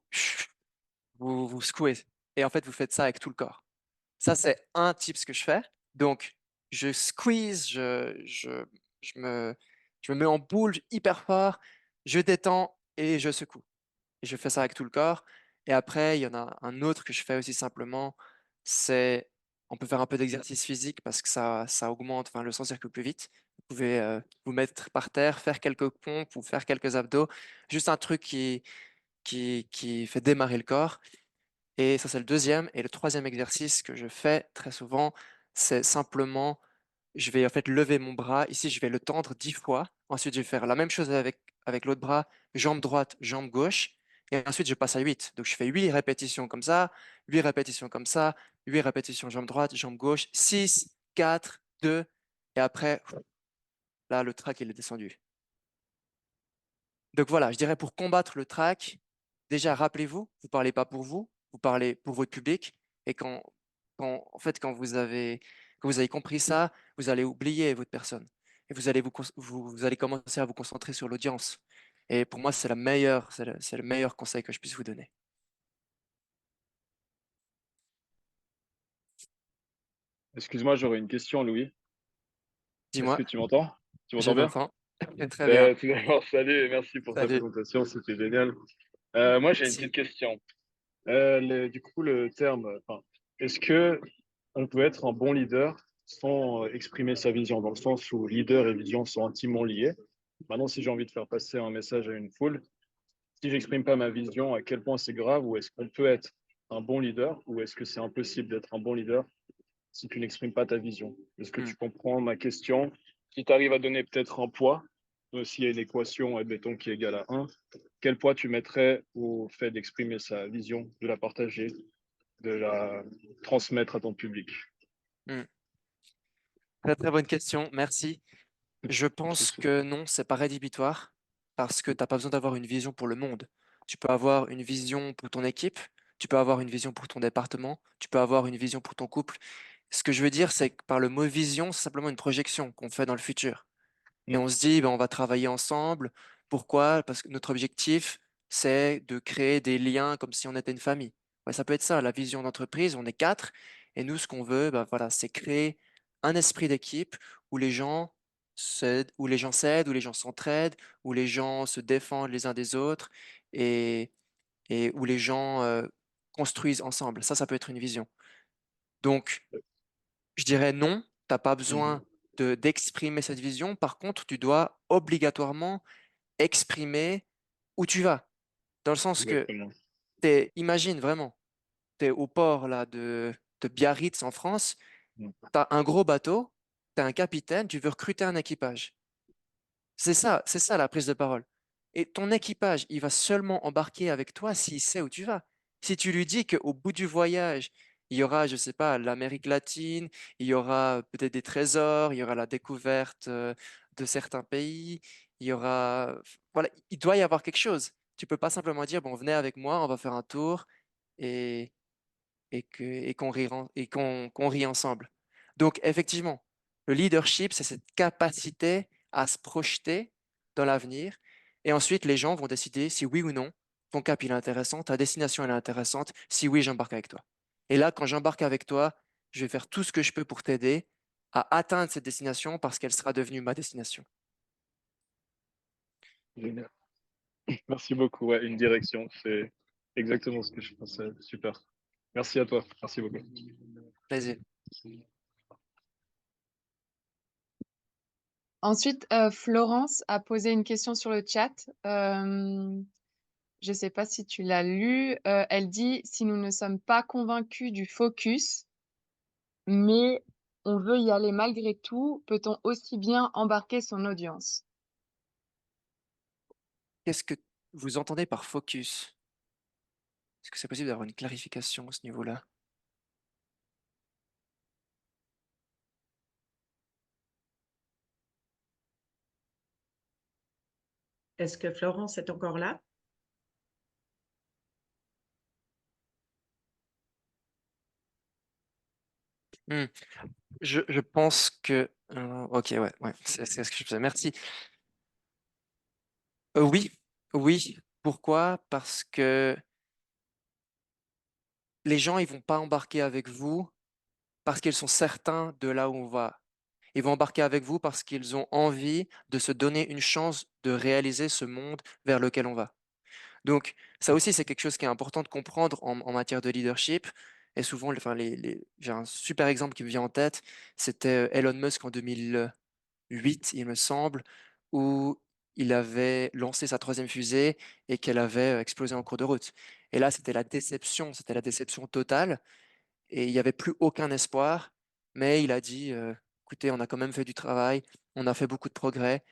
secouez. Et en fait, vous faites ça avec tout le corps. Ça, c'est un type ce que je fais. Donc, je squeeze, je me mets en boule hyper fort, je détends et je secoue. Et je fais ça avec tout le corps. Et après, il y en a un autre que je fais aussi simplement, c'est, on peut faire un peu d'exercice physique parce que ça augmente, enfin, le sang circule plus vite. Vous pouvez vous mettre par terre, faire quelques pompes ou faire quelques abdos. Juste un truc qui fait démarrer le corps. Et ça, c'est le deuxième. Et le troisième exercice que je fais très souvent, c'est simplement, je vais en fait lever mon bras. Ici, je vais le tendre 10 fois. Ensuite, je vais faire la même chose avec l'autre bras, jambe droite, jambe gauche. Et ensuite, je passe à 8. Donc, je fais 8 répétitions comme ça, 8 répétitions comme ça, 8 répétitions jambe droite, jambe gauche, 6, 4, 2. Et après, là, le track, il est descendu. Donc voilà, je dirais pour combattre le trac, déjà rappelez-vous, vous parlez pas pour vous, vous parlez pour votre public. Et en fait, quand vous avez compris ça, vous allez oublier votre personne. Et vous allez commencer à vous concentrer sur l'audience. Et pour moi, c'est le meilleur conseil que je puisse vous donner. Excuse-moi, j'aurais une question, Louis. Est-ce Dis-moi, que tu m'entends? Tu je m'entends bien? t'entends. Très bien. Tout d'abord, salut et merci pour ta Salut. présentation, c'était génial. Moi, j'ai une Merci. petite question. Du coup, le terme, enfin, est-ce que on peut être un bon leader sans exprimer sa vision, dans le sens où leader et vision sont intimement liés? Maintenant, si j'ai envie de faire passer un message à une foule, si j'exprime pas ma vision, à quel point c'est grave, ou est-ce qu'on peut être un bon leader, ou est-ce que c'est impossible d'être un bon leader si tu n'exprimes pas ta vision? Est-ce que Hmm. tu comprends ma question? Si tu arrives à donner peut-être un poids, s'il y a une équation, admettons, qui est égale à 1, quel poids tu mettrais au fait d'exprimer sa vision, de la partager, de la transmettre à ton public? Hmm. Très, très bonne question. Merci. Je pense que non, c'est pas rédhibitoire parce que tu n'as pas besoin d'avoir une vision pour le monde. Tu peux avoir une vision pour ton équipe, tu peux avoir une vision pour ton département, tu peux avoir une vision pour ton couple. Ce que je veux dire, c'est que par le mot vision, c'est simplement une projection qu'on fait dans le futur. Et Mm. on se dit, ben, on va travailler ensemble. Pourquoi? Parce que notre objectif, c'est de créer des liens comme si on était une famille. Ouais, ça peut être ça, la vision d'entreprise, on est quatre. Et nous, ce qu'on veut, ben, voilà, c'est créer un esprit d'équipe où les gens s'aident, où les gens s'entraident, où les gens se défendent les uns des autres et, et où les gens construisent ensemble. Ça peut être une vision. Donc, je dirais non, tu n'as pas besoin Mhm. d'exprimer cette vision. Par contre, tu dois obligatoirement exprimer où tu vas. Dans le sens que, Exactement. imagine vraiment, tu es au port là, de Biarritz en France, Mm. tu as un gros bateau, tu as un capitaine, tu veux recruter un équipage. C'est ça la prise de parole. Et ton équipage, il va seulement embarquer avec toi s'il sait où tu vas. Si tu lui dis qu'au bout du voyage, il y aura, je sais pas, l'Amérique latine, il y aura peut-être des trésors, il y aura la découverte de certains pays, il y aura, voilà, il doit y avoir quelque chose. Tu peux pas simplement dire, bon, venez avec moi, on va faire un tour et, et qu'on rit, qu'on rit ensemble. Donc, effectivement, le leadership, c'est cette capacité à se projeter dans l'avenir. Et ensuite, les gens vont décider si oui ou non, ton cap il est intéressant, ta destination elle est intéressante, si oui, j'embarque avec toi. Et là, quand j'embarque avec toi, je vais faire tout ce que je peux pour t'aider à atteindre cette destination parce qu'elle sera devenue ma destination. Génial. Merci beaucoup. Ouais, une direction, c'est exactement ce que je pensais. Super. Merci à toi. Merci beaucoup. Plaisir. Ensuite, Florence a posé une question sur le chat. Je ne sais pas si tu l'as lu. Elle dit, si nous ne sommes pas convaincus du focus, mais on veut y aller malgré tout, peut-on aussi bien embarquer son audience? Qu'est-ce que vous entendez par focus? Est-ce que c'est possible d'avoir une clarification à ce niveau-là? Est-ce que Florence est encore là? Hmm. Je pense que... ok, ouais, c'est ce que je faisais. Merci. Oui, oui. Pourquoi? Parce que les gens, ils vont pas embarquer avec vous parce qu'ils sont certains de là où on va. Ils vont embarquer avec vous parce qu'ils ont envie de se donner une chance de réaliser ce monde vers lequel on va. Donc, ça aussi, c'est quelque chose qui est important de comprendre en matière de leadership. Et souvent, j'ai un super exemple qui me vient en tête, c'était Elon Musk en 2008, il me semble, où il avait lancé sa troisième fusée et qu'elle avait explosé en cours de route. Et là, c'était la déception totale et il n'y avait plus aucun espoir. Mais il a dit, écoutez, on a quand même fait du travail, on a fait beaucoup de progrès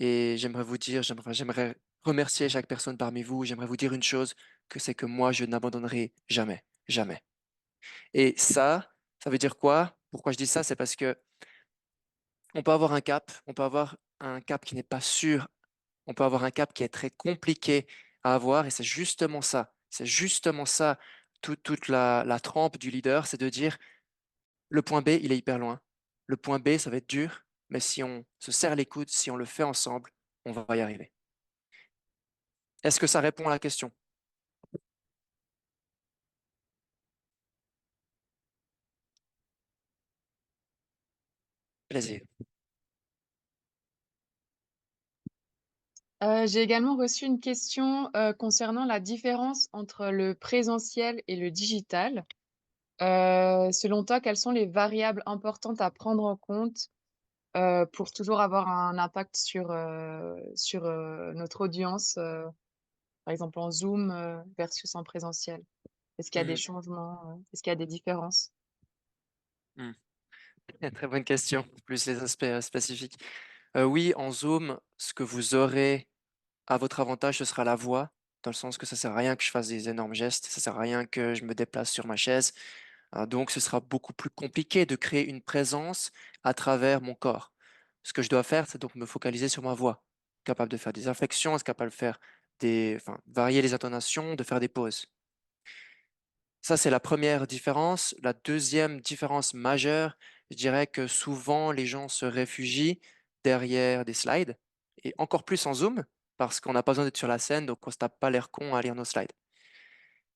et j'aimerais vous dire, j'aimerais remercier chaque personne parmi vous. J'aimerais vous dire une chose, que c'est que moi, je n'abandonnerai jamais, jamais. Et ça veut dire quoi? Pourquoi je dis ça? C'est parce que on peut avoir un cap, on peut avoir un cap qui n'est pas sûr, on peut avoir un cap qui est très compliqué à avoir, et c'est justement ça. C'est justement ça, toute la trempe du leader, c'est de dire, le point B, il est hyper loin. Le point B, ça va être dur, mais si on se serre les coudes, si on le fait ensemble, on va y arriver. Est-ce que ça répond à la question? Plaisir. J'ai également reçu une question concernant la différence entre le présentiel et le digital. Selon toi, quelles sont les variables importantes à prendre en compte pour toujours avoir un impact sur notre audience, par exemple en Zoom versus en présentiel? Est-ce qu'il y a des Mhm. changements? Est-ce qu'il y a des différences? Mhm. Très bonne question, plus les aspects spécifiques. Oui, en Zoom, ce que vous aurez à votre avantage, ce sera la voix, dans le sens que ça sert à rien que je fasse des énormes gestes, ça sert à rien que je me déplace sur ma chaise. Donc, ce sera beaucoup plus compliqué de créer une présence à travers mon corps. Ce que je dois faire, c'est donc me focaliser sur ma voix, capable de faire des inflexions, être capable de faire varier les intonations, de faire des pauses. Ça, c'est la première différence. La deuxième différence majeure, je dirais que souvent les gens se réfugient derrière des slides, et encore plus en Zoom, parce qu'on n'a pas besoin d'être sur la scène, donc on se tape pas l'air con à lire nos slides.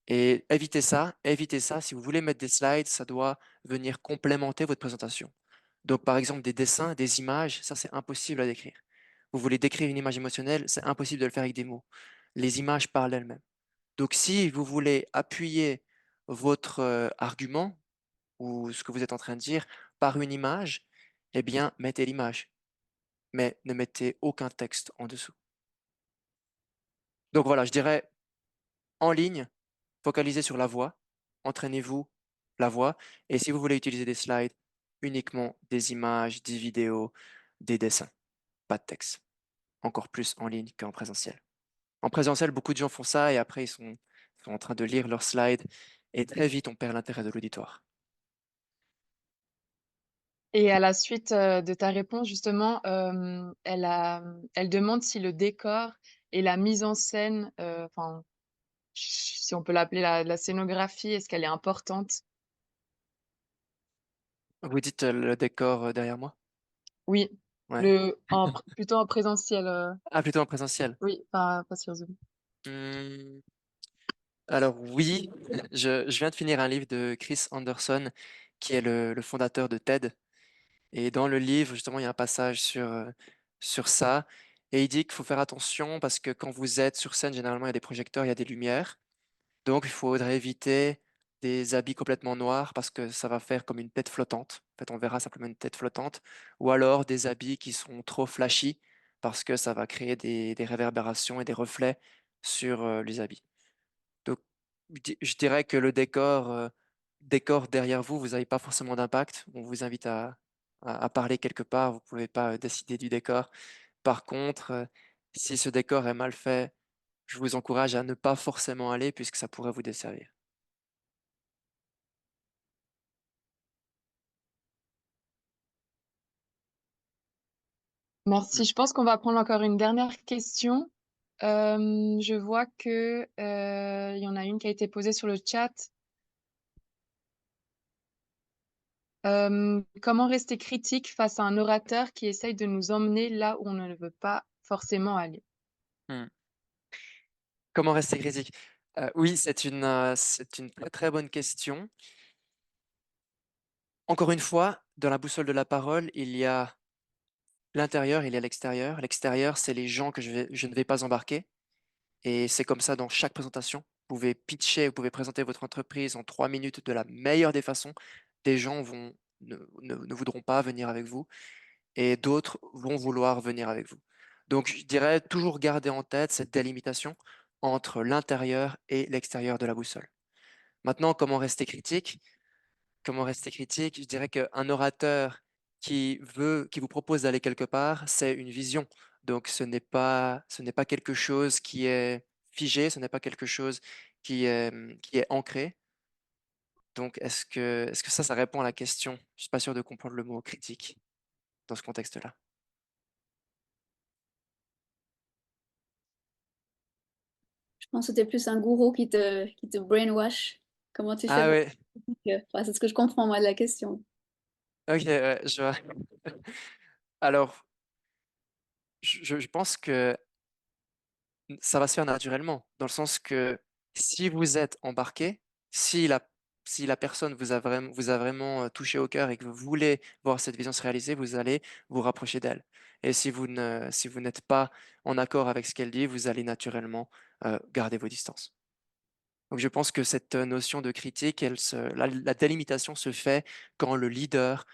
Et évitez ça. Si vous voulez mettre des slides, ça doit venir complémenter votre présentation. Donc, par exemple, des dessins, des images, ça, c'est impossible à décrire. Vous voulez décrire une image émotionnelle, c'est impossible de le faire avec des mots. Les images parlent d'elles-mêmes. Donc, si vous voulez appuyer votre argument ou ce que vous êtes en train de dire par une image, eh bien, mettez l'image, mais ne mettez aucun texte en dessous. Donc voilà, je dirais en ligne, focalisez sur la voix, entraînez-vous la voix, et si vous voulez utiliser des slides, uniquement des images, des vidéos, des dessins, pas de texte. Encore plus en ligne qu'en présentiel. En présentiel, beaucoup de gens font ça et après sont en train de lire leurs slides et très vite on perd l'intérêt de l'auditoire. Et à la suite de ta réponse, justement, elle demande si le décor et la mise en scène, enfin, si on peut l'appeler la scénographie, est-ce qu'elle est importante? Vous dites le décor derrière moi? Oui, Ouais. plutôt en présentiel, Ah, plutôt en présentiel. oui, pas sur Zoom. Hmm, Alors oui, je viens de finir un livre de Chris Anderson, qui est le fondateur de TED. Et dans le livre, justement, il y a un passage sur ça. Et il dit qu'il faut faire attention parce que quand vous êtes sur scène, généralement, il y a des projecteurs, il y a des lumières. Donc, il faudrait éviter des habits complètement noirs parce que ça va faire comme une tête flottante. En fait, on verra simplement une tête flottante. Ou alors des habits qui sont trop flashy parce que ça va créer des réverbérations et des reflets sur les habits. Donc, je dirais que le décor derrière vous, vous n'avez pas forcément d'impact. On vous invite à parler quelque part. Vous ne pouvez pas décider du décor. Par contre, si ce décor est mal fait, je vous encourage à ne pas forcément aller puisque ça pourrait vous desservir. Merci. Je pense qu'on va prendre encore une dernière question. Je vois que il y en a une qui a été posée sur le chat. Comment rester critique face à un orateur qui essaye de nous emmener là où on ne veut pas forcément aller? Hmm. Comment rester critique? Oui, c'est une très très bonne question. Encore une fois, dans la boussole de la parole, il y a l'intérieur, il y a l'extérieur. L'extérieur, c'est les gens que je ne vais pas embarquer. Et c'est comme ça dans chaque présentation. Vous pouvez pitcher, vous pouvez présenter votre entreprise en 3 minutes de la meilleure des façons. Des gens ne voudront pas venir avec vous et d'autres vont vouloir venir avec vous. Donc, je dirais toujours garder en tête cette délimitation entre l'intérieur et l'extérieur de la boussole. Maintenant, comment rester critique? Comment rester critique? Je dirais qu'un orateur qui vous propose d'aller quelque part, c'est une vision. Donc, ce n'est pas quelque chose qui est figé, ce n'est pas quelque chose qui est ancré. Donc, est-ce que ça répond à la question? Je suis pas sûr de comprendre le mot critique dans ce contexte-là. Je pense que c'était plus un gourou qui te brainwash. Comment tu fais Ah pour... ouais, Enfin, c'est ce que je comprends, moi, de la question. ok, ouais, je vois. Alors, je pense que ça va se faire naturellement, dans le sens que si vous êtes embarqué, si la personne vous a vraiment touché au cœur et que vous voulez voir cette vision se réaliser, vous allez vous rapprocher d'elle. Et si vous n'êtes pas en accord avec ce qu'elle dit, vous allez naturellement garder vos distances. Donc je pense que cette notion de critique, la délimitation se fait quand le leader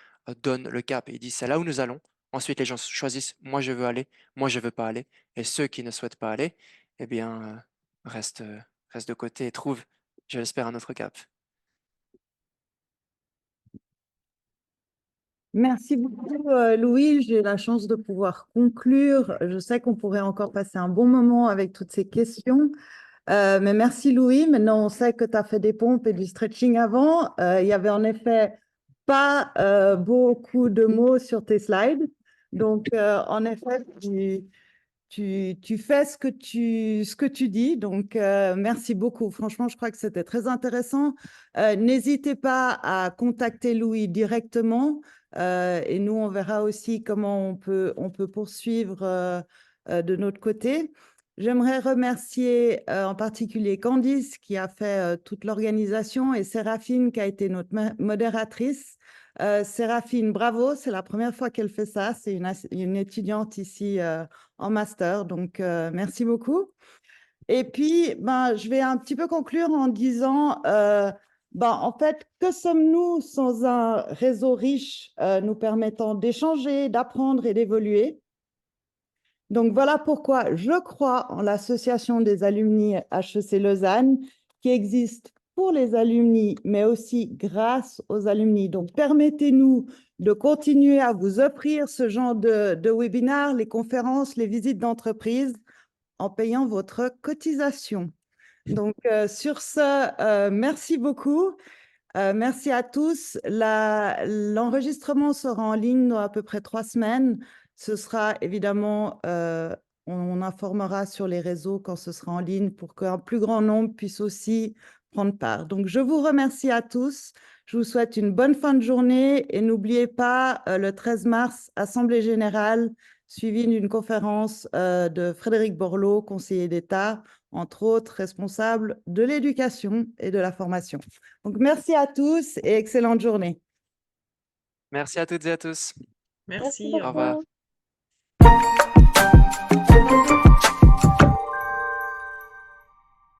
donne le cap et il dit c'est là où nous allons. Ensuite, les gens choisissent moi je veux aller, moi je veux pas aller. Et ceux qui ne souhaitent pas aller, eh bien, restent de côté et trouvent, je l'espère, un autre cap. Merci beaucoup, Louis. J'ai la chance de pouvoir conclure. Je sais qu'on pourrait encore passer un bon moment avec toutes ces questions. Mais merci, Louis. Maintenant, on sait que tu as fait des pompes et du stretching avant. Il y avait en effet pas beaucoup de mots sur tes slides. Donc, en effet, tu fais ce que tu dis. Donc, merci beaucoup. Franchement, je crois que c'était très intéressant. N'hésitez pas à contacter Louis directement. Et nous, on verra aussi comment on peut poursuivre de notre côté. J'aimerais remercier en particulier Candice qui a fait toute l'organisation et Séraphine qui a été notre modératrice. Séraphine, bravo, c'est la première fois qu'elle fait ça. C'est une étudiante ici en master, donc merci beaucoup. Et puis, je vais un petit peu conclure en disant, en fait, que sommes-nous sans un réseau riche nous permettant d'échanger, d'apprendre et d'évoluer? Donc, voilà pourquoi je crois en l'association des alumni HEC Lausanne qui existe pour les alumni, mais aussi grâce aux alumni. Donc, permettez-nous de continuer à vous offrir ce genre de webinaires, les conférences, les visites d'entreprise en payant votre cotisation. Donc, sur ce, merci beaucoup. Merci à tous. L'enregistrement sera en ligne dans à peu près 3 semaines. Ce sera évidemment, on informera sur les réseaux quand ce sera en ligne pour qu'un plus grand nombre puisse aussi prendre part. Donc, je vous remercie à tous. Je vous souhaite une bonne fin de journée et n'oubliez pas, le 13 mars, Assemblée générale, suivie d'une conférence de Frédéric Borloo, conseiller d'État, entre autres responsable de l'éducation et de la formation. Donc, merci à tous et excellente journée. Merci à toutes et à tous. Merci. Au revoir. beaucoup.